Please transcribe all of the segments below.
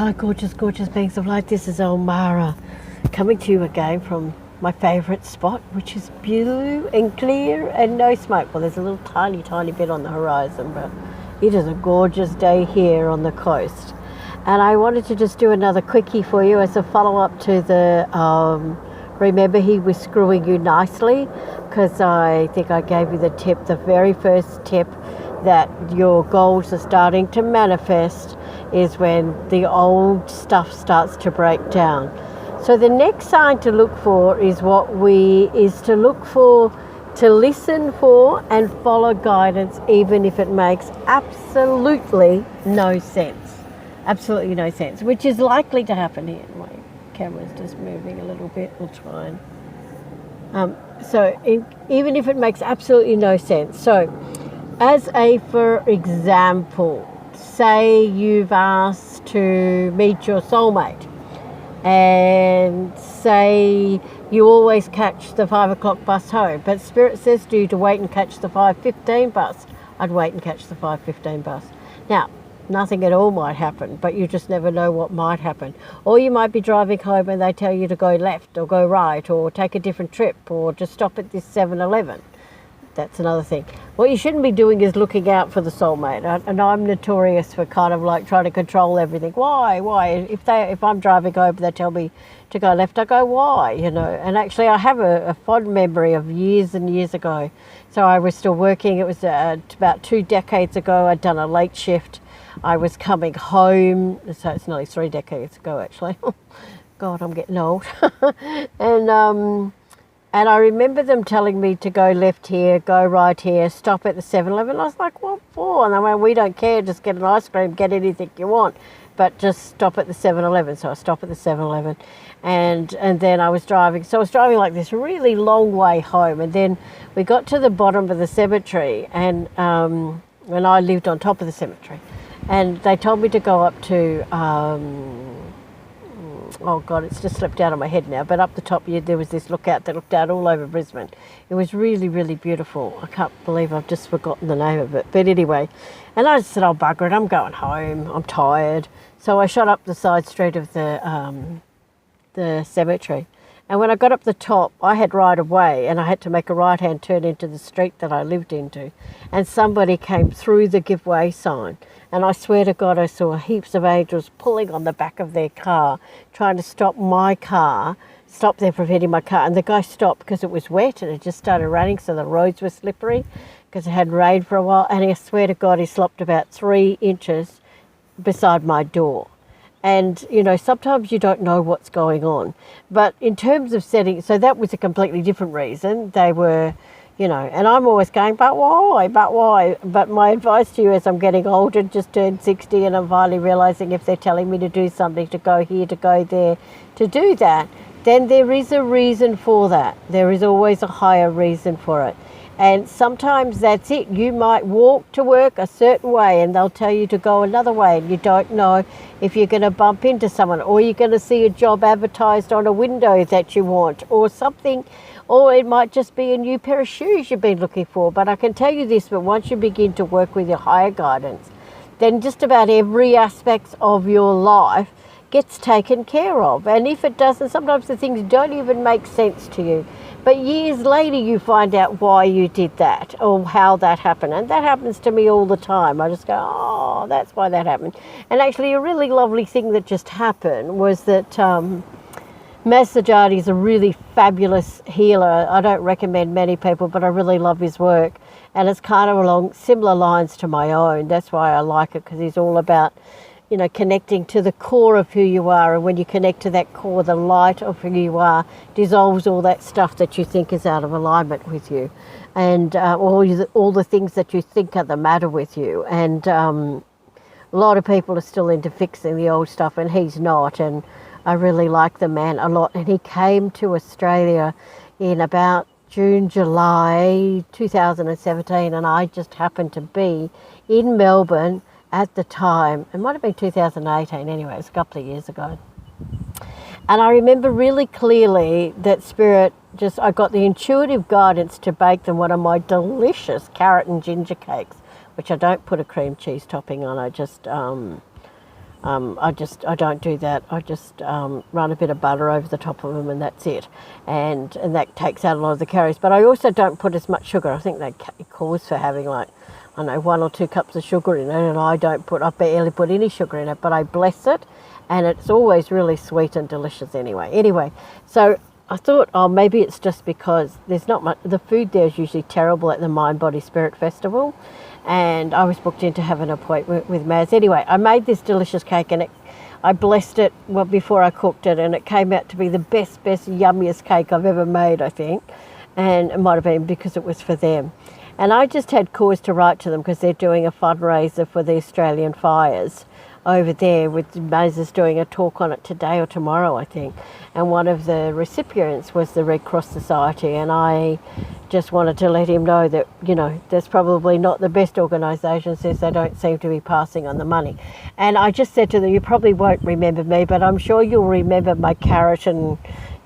Hi, gorgeous, gorgeous beings of light. This is Ma Ra, coming to you again from my favourite spot, which is blue and clear and no smoke. Well, there's a little tiny, tiny bit on the horizon, but it is a gorgeous day here on the coast. And I wanted to just do another quickie for you as a follow-up to the remember he was screwing you nicely, because I think I gave you the tip, the very first tip, that your goals are starting to manifest is when the old stuff starts to break down. So the next sign to look for is to listen for and follow guidance, even if it makes absolutely no sense. Absolutely no sense, which is likely to happen here. My camera's just moving a little bit. We'll try and... even if it makes absolutely no sense. So, for example, say you've asked to meet your soulmate, and say you always catch the 5 o'clock bus home, but Spirit says to you to wait and catch the 5:15 bus. I'd wait and catch the 5:15 bus. Now, nothing at all might happen, but you just never know what might happen. Or you might be driving home and they tell you to go left or go right or take a different trip or just stop at this 7-Eleven. That's another thing. What you shouldn't be doing is looking out for the soulmate. And I'm notorious for kind of like trying to control everything. Why? If I'm driving home, they tell me to go left, I go, why? And actually I have a fond memory of years and years ago. So I was still working. It was about 2 decades ago. I'd done a late shift. I was coming home. So it's nearly 3 decades ago, actually. God, I'm getting old. And I remember them telling me to go left here, go right here, stop at the 7-Eleven. I was like, what for? And they went, we don't care, just get an ice cream, get anything you want, but just stop at the 7-Eleven. So I stopped at the 7-Eleven, and then I was driving. So I was driving like this really long way home, and then we got to the bottom of the cemetery, and I lived on top of the cemetery, and they told me to go up to... oh God, it's just slipped out of my head now, but up the top here there was this lookout that looked out all over Brisbane. It was really, really beautiful. I can't believe I've just forgotten the name of it, but anyway. And I just said, oh bugger it, I'm going home, I'm tired. So I shot up the side street of the cemetery. And when I got up the top, I had right of way, and I had to make a right-hand turn into the street that I lived into. And somebody came through the give way sign. And I swear to God, I saw heaps of angels pulling on the back of their car, trying to stop them from hitting my car. And the guy stopped because it was wet and it just started raining, so the roads were slippery because it had rained for a while. And I swear to God, he slopped about 3 inches beside my door. And, sometimes you don't know what's going on. But in terms of setting, so that was a completely different reason. They were... and I'm always going, but why? But my advice to you as I'm getting older, just turned 60, and I'm finally realising if they're telling me to do something, to go here, to go there, to do that, then there is a reason for that. There is always a higher reason for it. And sometimes that's it. You might walk to work a certain way and they'll tell you to go another way, and you don't know if you're going to bump into someone, or you're going to see a job advertised on a window that you want, or something. Or it might just be a new pair of shoes you've been looking for. But I can tell you this, but once you begin to work with your higher guidance, then just about every aspect of your life gets taken care of. And if it doesn't, sometimes the things don't even make sense to you. But years later, you find out why you did that or how that happened. And that happens to me all the time. I just go, oh, that's why that happened. And actually, a really lovely thing that just happened was that... Masajati is a really fabulous healer. I don't recommend many people, but I really love his work. And it's kind of along similar lines to my own. That's why I like it, because he's all about, connecting to the core of who you are. And when you connect to that core, the light of who you are dissolves all that stuff that you think is out of alignment with you. And all the things that you think are the matter with you. And a lot of people are still into fixing the old stuff, and he's not. And I really like the man a lot. And he came to Australia in about June, July 2017, and I just happened to be in Melbourne at the time. It might have been 2018 anyway, it was a couple of years ago. And I remember really clearly that Spirit I got the intuitive guidance to bake them one of my delicious carrot and ginger cakes, which I don't put a cream cheese topping on. I just I don't do that. I just run a bit of butter over the top of them, and that's it. And that takes out a lot of the calories. But I also don't put as much sugar. I think they cause for having like, I don't know, 1 or 2 cups of sugar in it, and I barely put any sugar in it, but I bless it, and it's always really sweet and delicious anyway. Anyway, so I thought, oh, maybe it's just because there's not much, the food there is usually terrible at the Mind, Body, Spirit Festival, and I was booked in to have an appointment with Maz. Anyway, I made this delicious cake, and I blessed it before I cooked it, and it came out to be the best, yummiest cake I've ever made, I think, and it might have been because it was for them. And I just had cause to write to them because they're doing a fundraiser for the Australian fires over there, with Moses doing a talk on it today or tomorrow, I think. And one of the recipients was the Red Cross Society, and I just wanted to let him know that, you know, that's probably not the best organisation, since they don't seem to be passing on the money. And I just said to them, you probably won't remember me, but I'm sure you'll remember my carrot and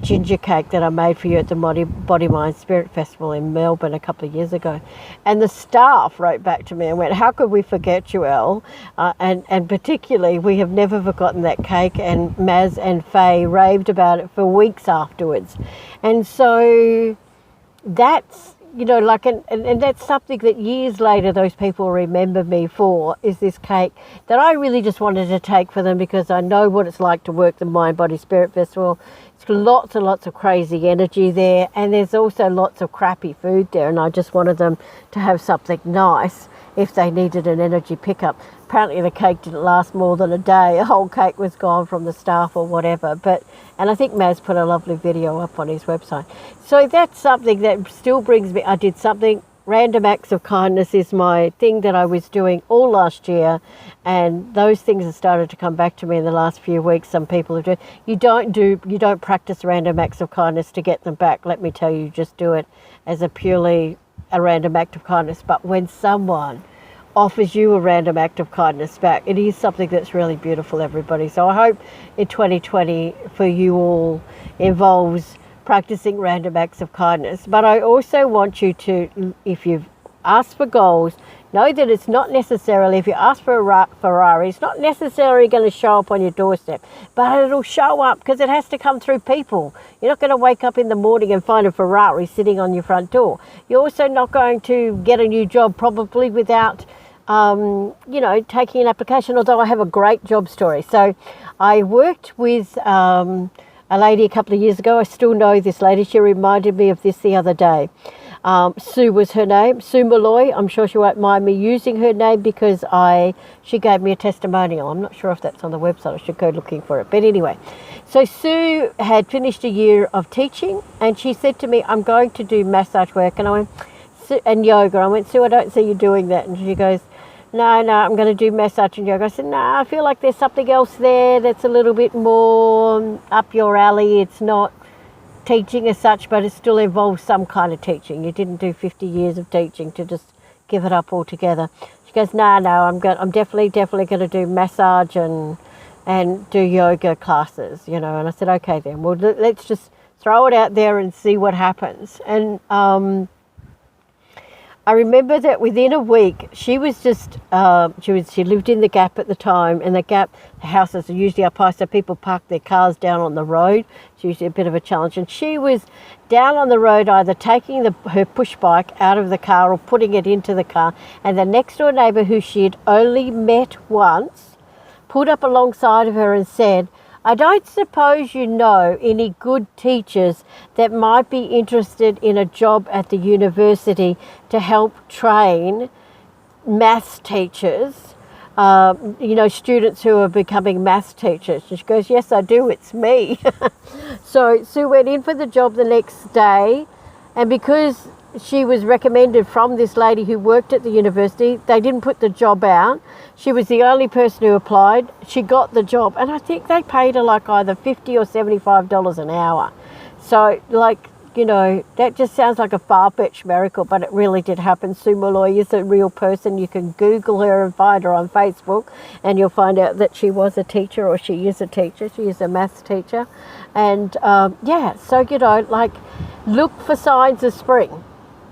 ginger cake that I made for you at the Body, Mind, Spirit Festival in Melbourne a couple of years ago. And the staff wrote back to me and went, how could we forget you, Elle? And particularly, we have never forgotten that cake, and Maz and Faye raved about it for weeks afterwards. And so that's, you know, like, and that's something that years later those people remember me for, is this cake that I really just wanted to take for them, because I know what it's like to work the Mind, Body, Spirit Festival. It's lots and lots of crazy energy there, and there's also lots of crappy food there, and I just wanted them to have something nice if they needed an energy pickup. Apparently the cake didn't last more than a day. A whole cake was gone from the staff or whatever. And I think Maz put a lovely video up on his website. So that's something that still brings me, I did something. Random acts of kindness is my thing that I was doing all last year, and those things have started to come back to me in the last few weeks. Some people have done. You don't practice random acts of kindness to get them back. Let me tell you, just do it as a purely a random act of kindness. But when someone offers you a random act of kindness back, it is something that's really beautiful, everybody. So I hope in 2020 for you all involves practicing random acts of kindness. But I also want you to, if you've asked for goals, know that it's not necessarily, if you ask for a Ferrari, it's not necessarily going to show up on your doorstep, but it'll show up because it has to come through people. You're not going to wake up in the morning and find a Ferrari sitting on your front door. You're also not going to get a new job probably without you know, taking an application, although I have a great job story. So I worked with a lady a couple of years ago. I still know this lady. She reminded me of this the other day. Sue was her name, Sue Malloy. I'm sure she won't mind me using her name because she gave me a testimonial. I'm not sure if that's on the website. I should go looking for it. But anyway, so Sue had finished a year of teaching, and she said to me, I'm going to do massage work. And I went, and yoga. I went, Sue, I don't see you doing that. And she goes, no, I'm going to do massage and yoga. I said, no, I feel like there's something else there that's a little bit more up your alley. It's not teaching as such, but it still involves some kind of teaching. You didn't do 50 years of teaching to just give it up altogether. She goes, no, I'm definitely going to do massage and do yoga classes, you know. And I said, okay then, well, let's just throw it out there and see what happens. And I remember that within a week, she was just, she lived in the Gap at the time, and the Gap, the houses are usually up high, so people park their cars down on the road. It's usually a bit of a challenge. And she was down on the road, either taking her push bike out of the car or putting it into the car. And the next door neighbour, who she had only met once, pulled up alongside of her and said, I don't suppose you know any good teachers that might be interested in a job at the university to help train maths teachers, you know, students who are becoming maths teachers. And she goes, yes, I do, it's me. So Sue went in for the job the next day, and because she was recommended from this lady who worked at the university, they didn't put the job out. She was the only person who applied. She got the job, and I think they paid her like either $50 or $75 an hour. So, like, you know, that just sounds like a far-fetched miracle, but it really did happen. Sue Malloy is a real person. You can Google her and find her on Facebook, and you'll find out that she was a teacher, or she is a teacher. She is a maths teacher. And, yeah, so, you know, like, look for signs of spring.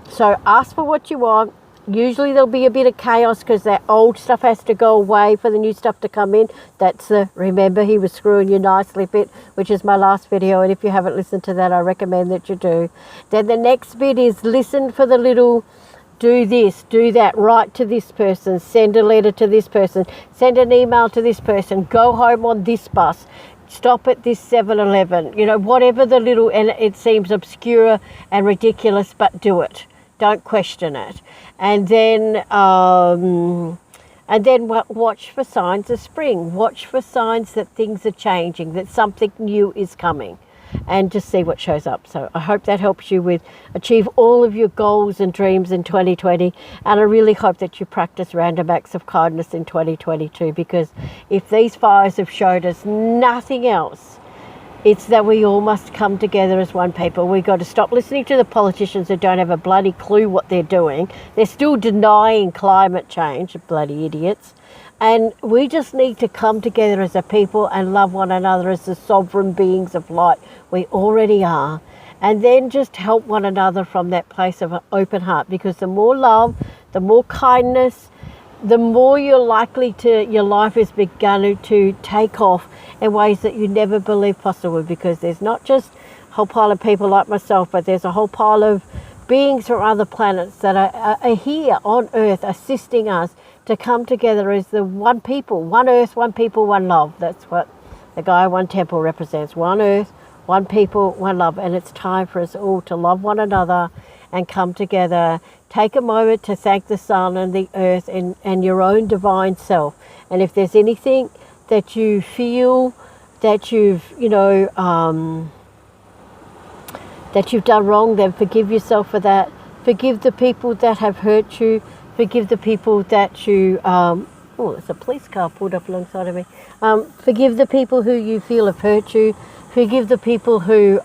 So ask for what you want, Usually there'll be a bit of chaos because that old stuff has to go away for the new stuff to come in. That's the remember he was screwing you nicely bit, which is my last video, and if you haven't listened to that, I recommend that you do. Then the next bit is listen for the little do this, do that, write to this person, send a letter to this person, send an email to this person, go home on this bus, stop at this 7-Eleven, you know, whatever the little, and it seems obscure and ridiculous, but do it. Don't question it. And then watch for signs of spring. Watch for signs that things are changing, that something new is coming, and just see what shows up. So I hope that helps you with achieve all of your goals and dreams in 2020. And I really hope that you practice random acts of kindness in 2022, because if these fires have showed us nothing else, it's that we all must come together as one people. We've got to stop listening to the politicians who don't have a bloody clue what they're doing. They're still denying climate change, bloody idiots. And we just need to come together as a people and love one another as the sovereign beings of light we already are. And then just help one another from that place of an open heart, because the more love, the more kindness, the more you're likely to, your life is begun to take off in ways that you never believed possible, because there's not just a whole pile of people like myself, but there's a whole pile of beings from other planets that are here on Earth assisting us to come together as the one people, one Earth, one people, one love. That's what the Gaia One Temple represents. One Earth, one people, one love. And it's time for us all to love one another and come together. Take a moment to thank the sun and the earth and your own divine self. And if there's anything that you feel that you've, that you've done wrong, then forgive yourself for that. Forgive the people that have hurt you. Forgive the people that you, oh, there's a police car pulled up alongside of me. Forgive the people who you feel have hurt you. Forgive the people who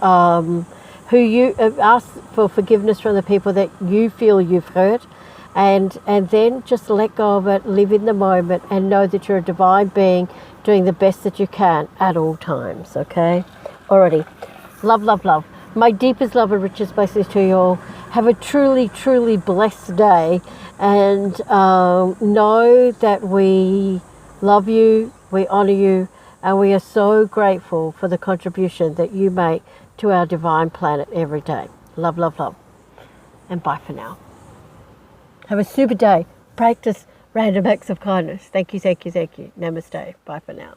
you ask for forgiveness from the people that you feel you've hurt, and then just let go of it, live in the moment, and know that you're a divine being doing the best that you can at all times, okay? Alrighty. Love, love, love. My deepest love and richest blessings to you all. Have a truly, truly blessed day, and know that we love you, we honor you, and we are so grateful for the contribution that you make to our divine planet every day. Love, love, love. And bye for now. Have a super day. Practice random acts of kindness. Thank you, thank you, thank you. Namaste. Bye for now.